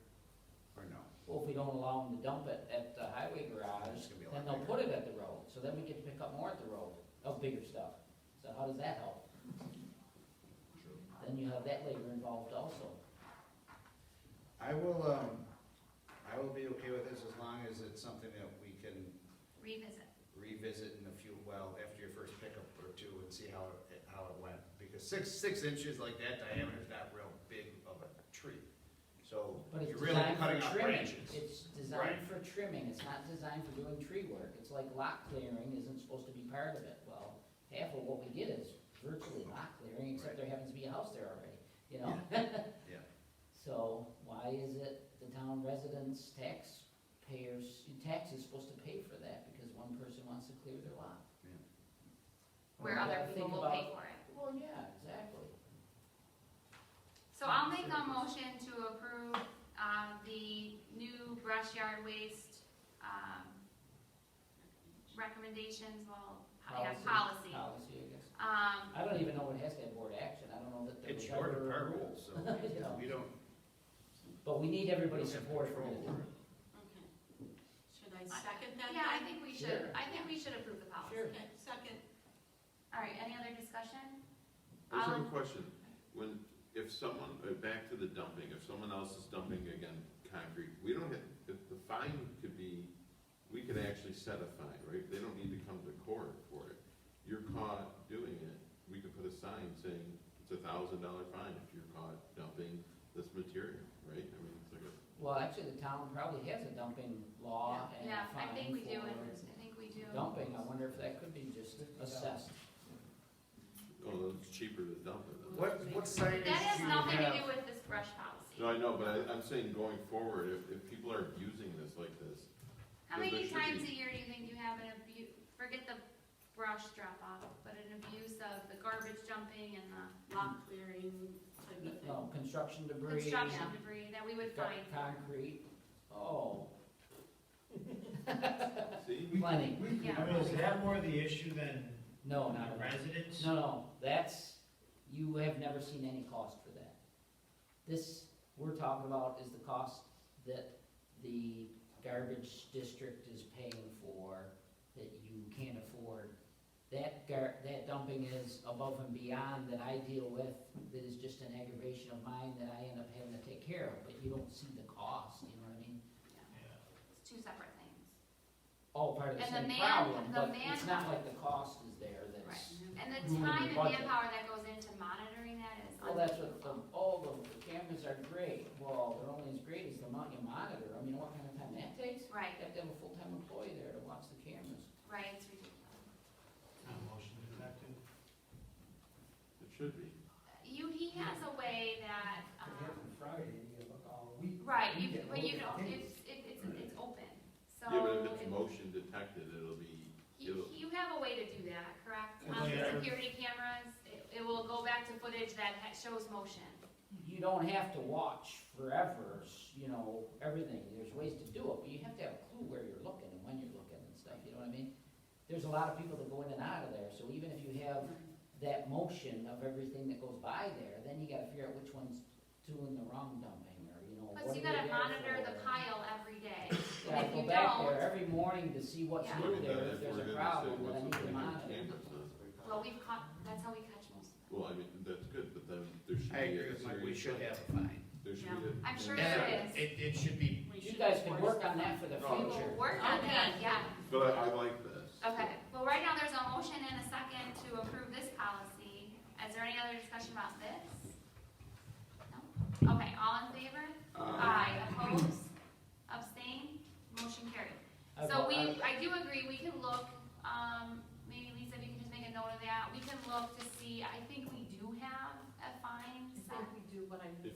B: Or no?
G: Well, if we don't allow them to dump it at the highway garage,
B: It's gonna be a lot
G: then they'll
B: bigger.
G: put it at the road, so then we get to pick up more at the road of bigger stuff. So how does that help? Then you have that labor involved also.
B: I will be okay with this as long as it's something that we can revisit in a few, after your first pickup or two and see how it went. Because 6 inches like that diameter is not real big of a tree. So
G: But it's
B: you're really
G: designed
B: cutting
G: for
B: off
G: trimming.
B: branches.
G: It's designed
B: Right.
G: for trimming, it's not designed for doing tree work. It's like lot clearing isn't supposed to be part of it. Well, half of what we get is virtually lot clearing, except there happens to be a house there already, you know?
B: Yeah.
G: So why is it the town residents, taxes supposed to pay for that because one person wants to clear their lot?
A: Where
G: Well,
A: other
G: I
A: people
G: think
A: will
G: about-
A: pay for it.
G: Well, yeah, exactly.
A: So I'll make a motion to approve, the new brush yard waste, recommendations, policy.
G: Policy, I guess.
A: Um,
G: I don't even know it has to have board action. I don't know that there was
B: It's your
G: ever a
B: department,
G: rule.
B: so
G: You know.
B: we don't.
G: But we need everybody's
B: we don't have
G: support for
B: control
G: it.
B: over it.
C: Okay. Should I second that?
A: yeah, I
C: then?
A: think we
G: Sure.
A: should, approve the policy.
G: Sure.
C: Okay, second.
A: All right, any other discussion?
O: I just have
A: Um,
O: a question. If someone, back to the dumping, if someone else is dumping, again, concrete, we don't have, if the fine could be, we could actually set a fine, right? They don't need to come to court for it. You're caught doing it, we could put a sign saying it's $1,000 fine if you're caught dumping this material, right? I mean, it's like a,
G: Well, actually, the town probably has a dumping law and a
A: Yeah, I
G: fine
A: think we do,
G: for
A: I think we do.
G: dumping. I wonder if that could be just assessed.
O: oh, it's cheaper to dump it.
B: What signage
A: That has
B: do you
A: nothing to
B: have?
A: do with this brush policy.
O: No, I know, but I'm saying going forward, if people are abusing this like this,
A: How
O: there
A: many
O: should
A: times
O: be-
A: a year do you think you have an abuse, forget the brush drop off, but an abuse of the garbage dumping and the
C: Lot clearing type of thing.
G: No, construction debris.
A: construction debris that we would find?
G: Concrete. Oh,
O: see?
G: plenty.
A: Yeah.
P: I mean, is that more the issue than
G: No, not
P: the
G: at all.
P: residents?
G: No, you have never seen any cost for that. This we're talking about is the cost that the garbage district is paying for that you can't afford. That dumping is above and beyond that I deal with, that is just an aggravation of mine that I end up having to take care of, but you don't see the cost, you know what I mean?
A: It's two separate things.
G: All part of the
A: And the
G: same
A: man-
G: problem,
A: the
G: but it's
A: man-
G: not like the cost is there
A: Right.
G: that's.
A: And the
G: ruining
A: time
G: the
A: and
G: budget.
A: manpower that goes into monitoring that is
G: Well, that's what,
A: unbelievable.
G: the cameras are great, well, they're only as great as the amount you monitor, I mean, what kind of time that takes?
A: Right,
G: You have to have a full-time employee there to watch the cameras.
A: right, it's ridiculous.
P: Motion to that too?
O: It should be.
A: He has a way that,
L: Friday, you look all week.
A: right, but you don't, it's open, so.
O: Yeah, but if it's motion detected, it'll be,
A: You have a way to do that, correct?
P: Well,
A: On the
P: yeah.
A: security cameras, it will go back to footage that shows motion.
G: You don't have to watch forever, you know, everything, there's ways to do it, but you have to have a clue where you're looking and when you're looking and stuff, you know what I mean? There's a lot of people that go in and out of there, so even if you have that motion of everything that goes by there, then you gotta figure out which one's doing the wrong dumping, or, you know, what
A: Plus, you
G: are they
A: gotta
G: there
A: monitor the
G: for?
A: pile every day.
G: Yeah,
A: And if
G: go
A: you
G: back
A: don't,
G: there every morning to see what's
A: Yeah.
G: new
O: I mean,
G: there,
O: if
G: if there's
O: we're
G: a
O: gonna say
G: problem,
O: what's
G: then I need to
O: the
G: monitor.
O: cameras,
A: well, that's how we catch most of them.
O: well, I mean, that's good, but then there should be
B: I
O: a
B: agree with Mike, we
O: serious
B: should
O: fine.
B: have a fine.
O: There should be a.
A: I'm sure
O: Yeah.
A: there is.
B: It should be,
G: You guys can work on that for the
O: No,
A: We
G: future.
A: will work on that, yeah.
O: But I like this.
A: Okay, well, right now, there's a motion and a second to approve this policy. Is there any other discussion about this? No? Okay, all in favor? Opposed? Abstain? Motion carried.
G: I've
A: So
G: al-
A: we,
G: I've-
A: I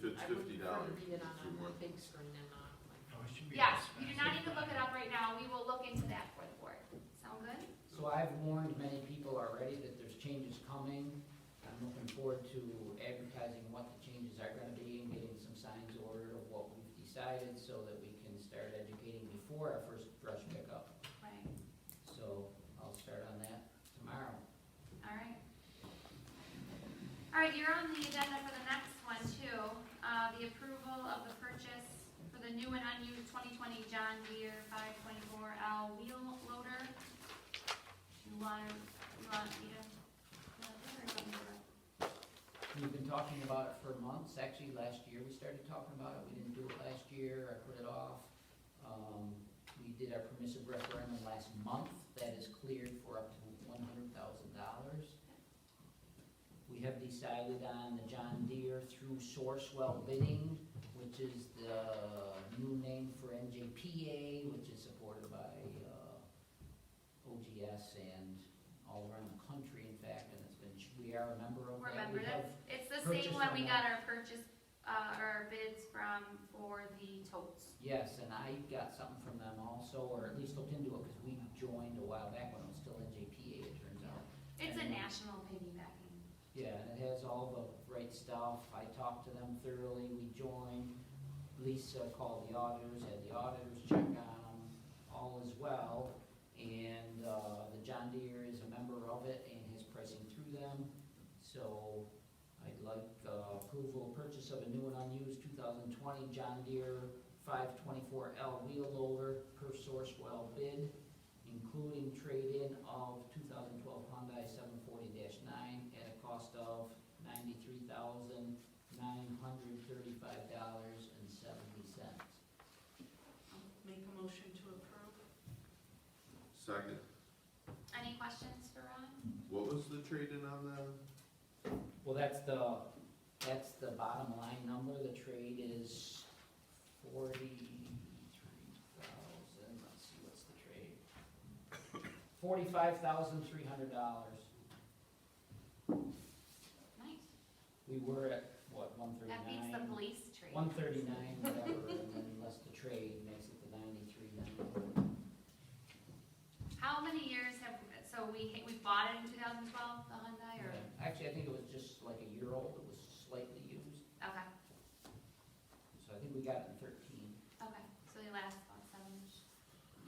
O: it's
N: I would
O: $50.
N: prefer to read it on
O: Two
N: a
O: more.
N: big screen and not like.
P: Oh, it should be
A: Yes,
P: expensive.
A: you do not need to look it up right now, we will look into that for the board. Sound good?
G: So I've warned many people already that there's changes coming. I'm looking forward to advertising what the changes are gonna be and getting some signs ordered of what we've decided so that we can start educating before our first brush pickup.
A: Right,
G: So I'll start on that tomorrow.
A: all right. All right, you're on the agenda for the next one too, the approval of the purchase for the new and unused 2020 John Deere 524L wheel loader. You want me to?
G: We've been talking about it for months. Actually, last year we started talking about it. We didn't do it last year. I put it off. We did our permissive referendum last month. That is cleared for up to $100,000. We have decided on the John Deere through Sourcewell bidding, which is the new name for NJPA, which is supported by OGS and all around the country, in fact, and it's been, we are a member of that.
A: Remember
G: We
A: that,
G: have
A: it's the
G: purchased
A: same one
G: from
A: we
G: that.
A: got our purchase, our bids from for the totes.
G: Yes, and I got something from them also, or at least looked into it, because we joined a while back when it was still NJPA, it turns out.
A: It's a
G: And-
A: national piggybacking.
G: Yeah, and it has all the right stuff. I talked to them thoroughly, we joined. Lisa called the auditors, had the auditors check on them, all is well. And, the John Deere is a member of it and has pricing through them. So I'd like, approval of purchase of a new and unused 2020 John Deere 524L wheel loader per Sourcewell bid, including trade-in of 2012 Hyundai 740-9 at a cost of $93,935.70.
C: Make a motion to approve.
O: Second,
A: Any questions for Ron?
O: what was the trade-in on the?
G: Well, that's the bottom line number. The trade is 43,000, let's see, what's the trade? $45,300.
A: Nice.
G: We were at, what, 139?
A: That beats the police trade.
G: 139, whatever, and then less the trade makes it the 93,900.
A: How many years have, so we bought it in 2012, the Hyundai, or?
G: Actually, I think it was just like a year old. It was slightly used,
A: Okay,
G: so I think we got it in 13.
A: okay, so they last about 7 years.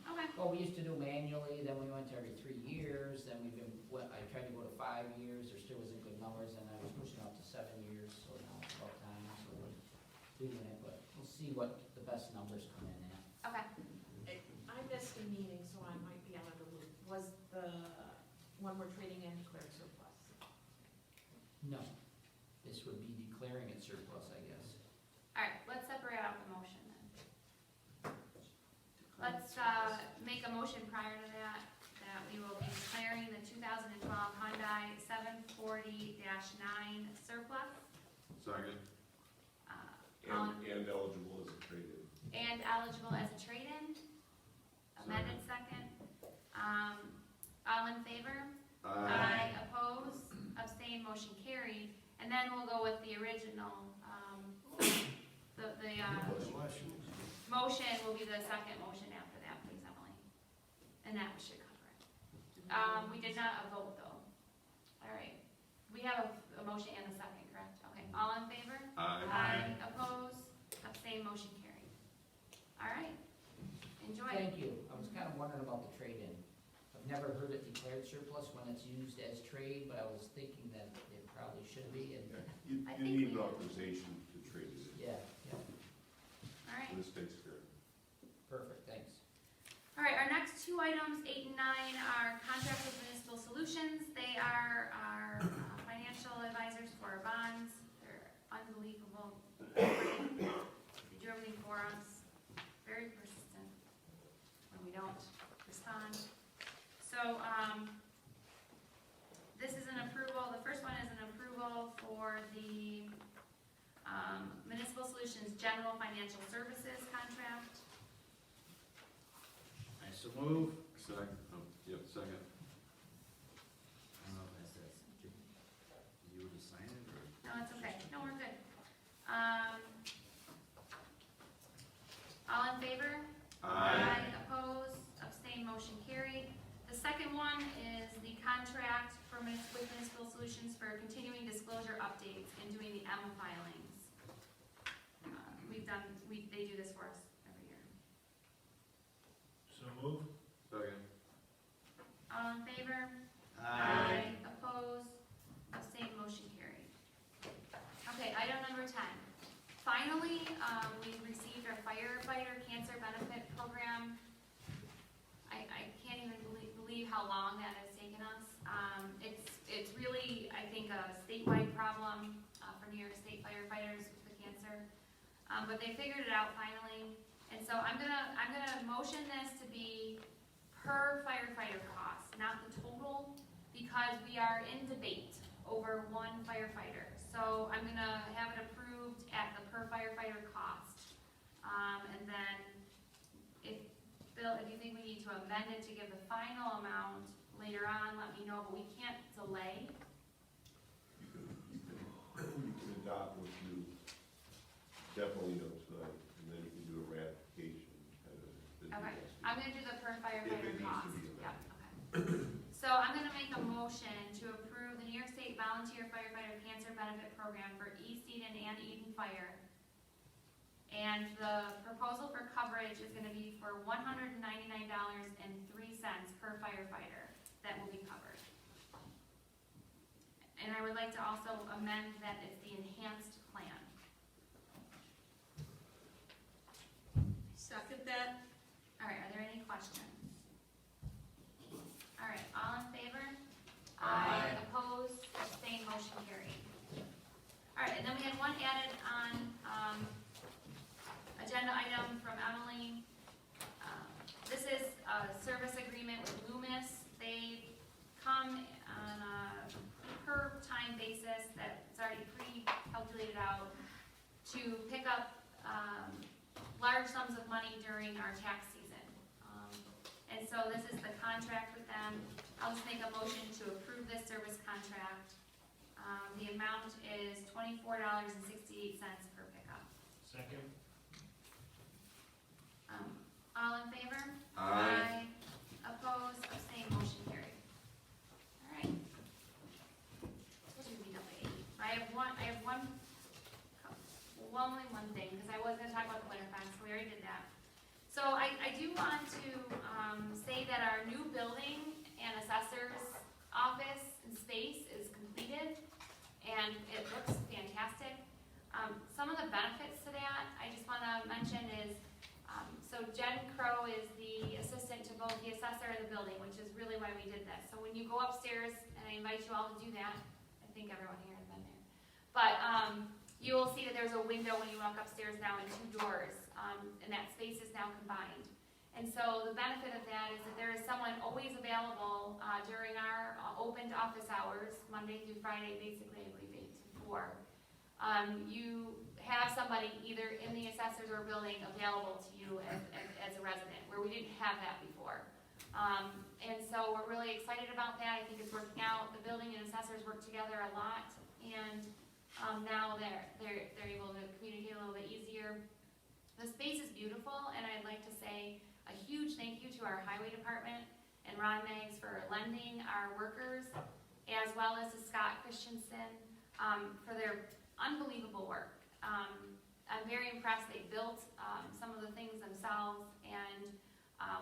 A: Okay,
G: Well, we used to do manually, then we went to every 3 years, then I tried to go to 5 years, there still wasn't good numbers, and I was pushing up to 7 years, so now it's about time, so we're doing it, but we'll see what the best numbers come in at.
A: okay.
N: I missed a meeting, so I might be out of the loop. Was the one we're trading in declared surplus?
G: No, this would be declaring it surplus, I guess.
A: All right, let's separate out the motion then. Let's, make a motion prior to that we will be declaring the 2012 Hyundai 740-9 surplus.
O: Second.
H: And eligible as a trade-in.
A: And eligible as a trade-in. Amended second. All in favor? Aye. Opposed? Abstained, motion carried. And then we'll go with the original, motion will be the second motion after that, please, Emily. And that should cover it. We did not vote though. All right. We have a motion and a second, correct? Okay, all in favor?
O: Aye.
A: Opposed? Abstained, motion carried. All right. Enjoy.
G: Thank you. I was kind of wondering about the trade-in. I've never heard it declared surplus when it's used as trade, but I was thinking that it probably should be, and,
H: You
A: I
H: you
A: think
H: need
A: we-
H: an authorization to trade it in.
G: yeah,
A: All right.
H: This takes care of it.
G: perfect, thanks.
A: All right, our next two items, 8 and 9, are contract with Municipal Solutions. They are our financial advisors for our bonds. They're unbelievable. They do everything for us. Very persistent when we don't respond. So, this is an approval, the first one is an approval for the Municipal Solutions General Financial Services contract.
B: I so move.
O: Second, yep, second.
B: I don't know if that's, you would assign it or?
A: No, it's okay. No, we're good. M filings. They do this for us every year.
P: So move.
O: Second.
A: All in favor?
B: Aye.
A: Opposed? Abstained, motion carried. Okay, item number 10. Finally, we received our firefighter cancer benefit program. I can't even believe how long that has taken us. It's really, I think, a statewide problem for New York State firefighters with the cancer. But they figured it out finally. And so I'm gonna motion this to be per firefighter cost, not the total, because we are in debate over one firefighter. So I'm gonna have it approved at the per firefighter cost. And then Bill, if you think we need to amend it to give the final amount later on, let me know, but we can't delay.
H: You can adopt what you definitely know tonight, and then you can do a ratification kind of.
A: Okay, I'm gonna do the per firefighter
H: If it needs to
A: cost.
H: be
A: Yeah,
H: amended.
A: okay. So I'm gonna make a motion to approve the New York State Volunteer Firefighter Cancer Benefit Program for East Eden and Eden Fire. And the proposal for coverage is gonna be for $199.03 per firefighter that will be covered. And I would like to also amend that it's the enhanced plan.
C: Second that?
A: All right, are there any questions? All right, all in favor?
B: Aye.
A: Opposed, abstained, motion carried. All right, and then we had one added on, agenda item from Emily. This is a service agreement with Loomis. They come on a per time basis that's already pre-calculated out to pick up, large sums of money during our tax season. And so this is the contract with them. I'll just make a motion to approve this service contract. The amount is $24.68 per pickup.
P: Second.
A: All in favor?
B: Aye.
A: Opposed, abstained, motion carried. All right. What should we do, number 8? I have only one thing, because I was gonna talk about the winter fence, so we already did that. So I do want to, say that our new building and assessor's office and space is completed, and it looks fantastic. Some of the benefits to that, I just wanna mention is, so Jen Crow is the assistant to both the assessor and the building, which is really why we did this. So when you go upstairs, and I invite you all to do that, I think everyone here has been there. But, you will see that there's a window when you walk upstairs now and 2 doors, and that space is now combined. And so the benefit of that is that there is someone always available, during our opened office hours, Monday through Friday, basically, I believe 8 to 4. You have somebody either in the assessors or building available to you as a resident, where we didn't have that before. And so we're really excited about that. I think it's working out. The building and assessors work together a lot, and now they're able to communicate a little bit easier. The space is beautiful, and I'd like to say a huge thank you to our highway department and Ron Meggs for lending our workers, as well as to Scott Christensen for their unbelievable work. I'm very impressed. They built some of the things themselves, and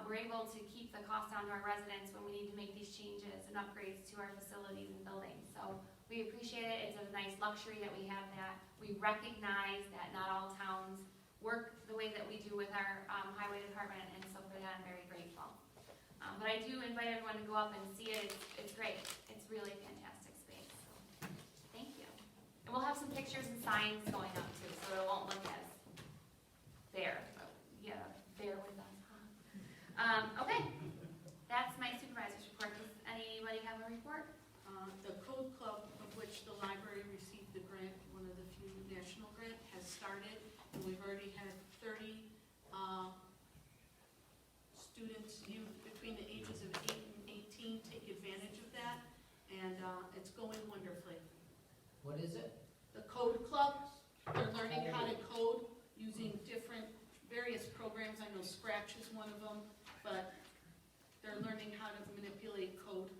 A: we're able to keep the cost down to our residents when we need to make these changes and upgrades to our facilities and buildings. So we appreciate it. It's a nice luxury that we have that. We recognize that not all towns work the way that we do with our highway department, and so for that I'm very grateful. But I do invite everyone to go up and see it. It's great. It's really fantastic space. So, thank you. And we'll have some pictures and signs going up too, so it won't look as bare. But yeah, bear with us, huh? Okay, that's my supervisor's report. Does anybody have a report?
C: The Code Club, of which the library received the grant, one of the few national grant, has started, and we've already had 30 students, youth between the ages of 8 and 18 take advantage of that, and it's going wonderfully.
G: What is it?
C: The Code Club, they're learning how to code using various programs. I know Scratch is one of them, but they're learning how to manipulate code.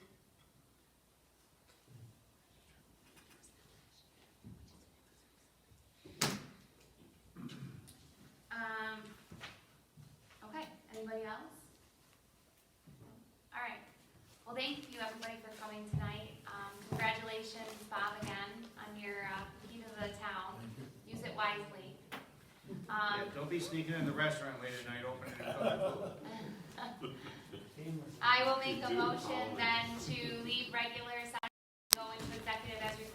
A: Congratulations, Bob, again, on your key to the town. Use it wisely.
B: Yeah, don't be sneaking in the restaurant late at night opening and cooking food.
A: I will make a motion then to leave regular session, go into executive as required